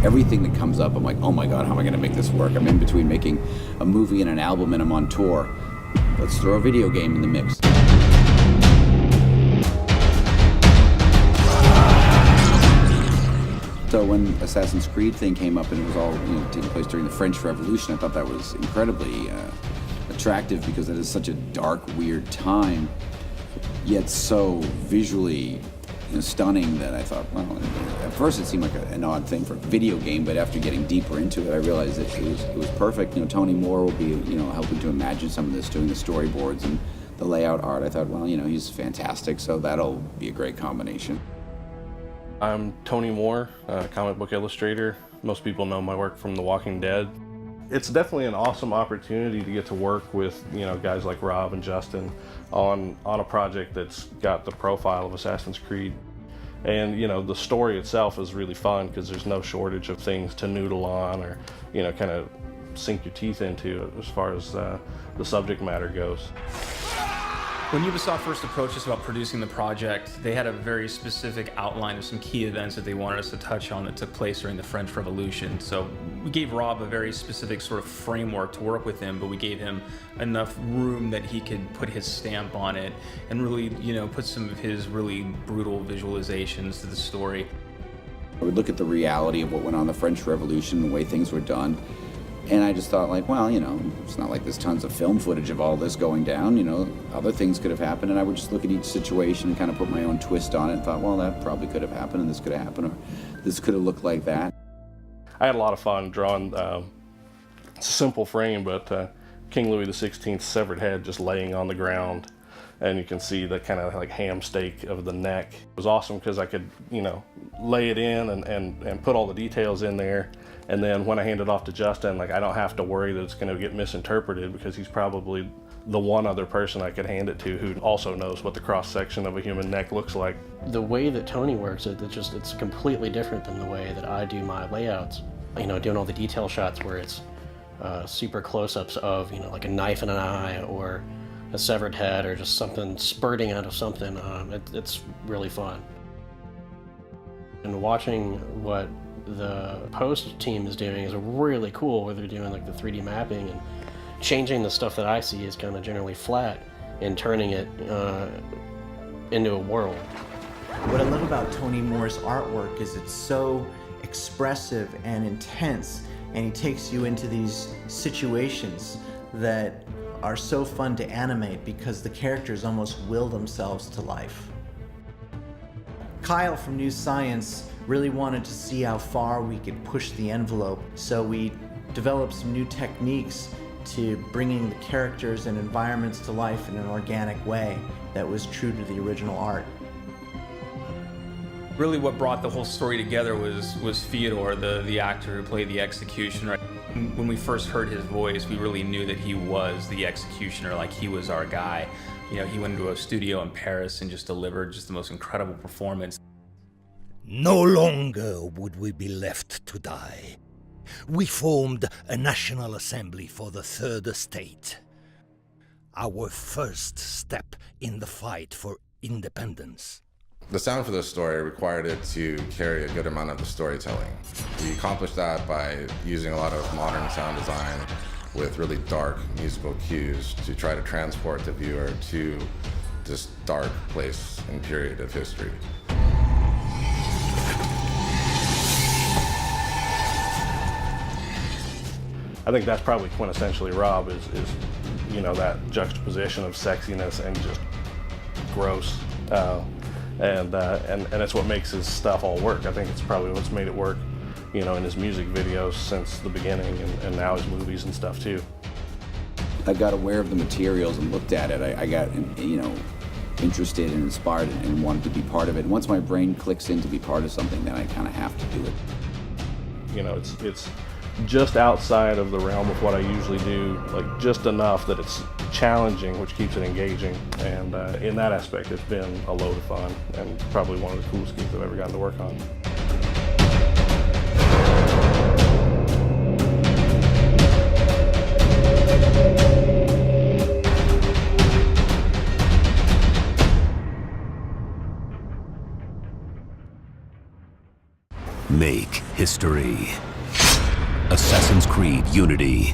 everything that comes up, I'm like, oh my God, how am I going to make this work? I'm in between making a movie and an album, and I'm on tour. Let's throw a video game in the mix. So when Assassin's Creed thing came up and it was all taking place during the French Revolution, I thought that was incredibly attractive because it is such a dark, weird time, yet so visually stunning that I thought, well, at first it seemed like an odd thing for a video game, but after getting deeper into it, I realized that it was perfect. Tony Moore will be helping to imagine some of this, doing the storyboards and the layout art. I thought, well, he's fantastic, so that'll be a great combination. I'm Tony Moore, comic book illustrator. Most people know my work from The Walking Dead. It's definitely an awesome opportunity to get to work with guys like Rob and Justin on a project that's got the profile of Assassin's Creed. And the story itself is really fun because there's no shortage of things to noodle on or kind of sink your teeth into as far as the subject matter goes. When Ubisoft first approached us about producing the project, they had a very specific outline of some key events that they wanted us to touch on that took place during the French Revolution. So we gave Rob a very specific sort of framework to work with him, but we gave him enough room that he could put his stamp on it and really, put some of his really brutal visualizations to the story. I would look at the reality of what went on in the French Revolution, the way things were done, and I just thought, like, well, it's not like there's tons of film footage of all this going down, other things could have happened, and I would just look at each situation and kind of put my own twist on it and thought, well, that probably could have happened, and this could have happened, or this could have looked like that. I had a lot of fun drawing, it's a simple frame, but King Louis XVI's severed head just laying on the ground, and you can see the kind of like ham steak of the neck. It was awesome because I could, lay it in and put all the details in there. And then when I hand it off to Justin, I don't have to worry that it's going to get misinterpreted because he's probably the one other person I could hand it to who also knows what the cross-section of a human neck looks like. The way that Tony works, it's completely different than the way that I do my layouts. Doing all the detail shots where it's super close-ups of, like a knife in an eye or a severed head or just something spurting out of something. It's really fun. And watching what the post team is doing is really cool, where they're doing like the 3D mapping and changing the stuff that I see is kind of generally flat and turning it into a world. What I love about Tony Moore's artwork is it's so expressive and intense, and he takes you into these situations that are so fun to animate because the characters almost will themselves to life. Kyle from New Science really wanted to see how far we could push the envelope, so we developed some new techniques to bringing the characters and environments to life in an organic way that was true to the original art. Really what brought the whole story together was Fyodor, the actor who played the executioner. When we first heard his voice, we really knew that he was the executioner, like he was our guy. He went into a studio in Paris and just delivered just the most incredible performance. No longer would we be left to die. We formed a National Assembly for the Third Estate. Our first step in the fight for independence. The sound for this story required it to carry a good amount of the storytelling. We accomplished that by using a lot of modern sound design with really dark musical cues to try to transport the viewer to this dark place and period of history. I think that's probably quintessentially Rob is that juxtaposition of sexiness and just gross. And it's what makes his stuff all work. I think it's probably what's made it work, in his music videos since the beginning, and now his movies and stuff too. I got aware of the materials and looked at it. I got, interested and inspired and wanted to be part of it. And once my brain clicks in to be part of something, then I kind of have to do it. It's just outside of the realm of what I usually do, like just enough that it's challenging, which keeps it engaging. And in that aspect, it's been a load of fun and probably one of the coolest games I've ever gotten to work on. Make history. Assassin's Creed Unity.